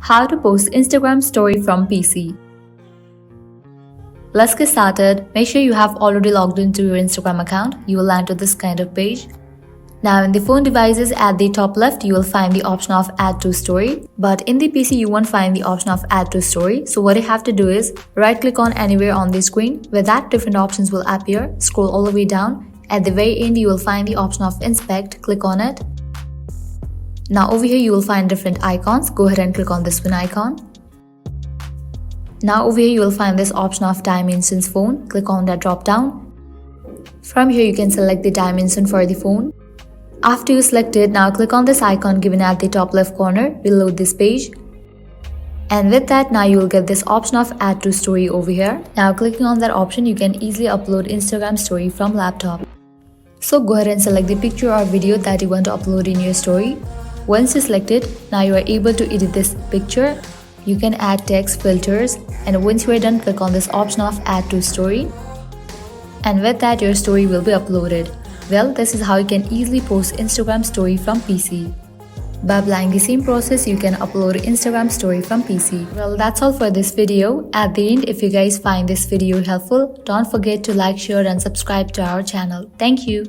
How to post Instagram story from PC. Let's get started. Make sure you have already logged into your Instagram account. You will land to this kind of page. Now in the phone devices at the top left, you will find the option of add to story. But in the PC, you won't find the option of add to story. So what you have to do is right click on anywhere on the screen. With that, different options will appear. Scroll all the way down. At the very end, you will find the option of inspect. Click on it. Now over here you will find different icons. Go ahead and click on this one icon. Now over here you will find this option of dimensions phone. Click on that drop down. From here you can select the dimension for the phone. After you select it, now click on this icon given at the top left corner. Reload this page. And with that, now you will get this option of add to story over here. Now clicking on that option, you can easily upload Instagram story from laptop. So go ahead and select the picture or video that you want to upload in your story. Once you select it, now you are able to edit this picture. You can add text filters, and once you are done, click on this option of add to story. And with that, your story will be uploaded. Well, this is how you can easily post Instagram story from PC. By applying the same process, you can upload Instagram story from PC. Well, that's all for this video. At the end, if you guys find this video helpful, don't forget to like, share and subscribe to our channel. Thank you.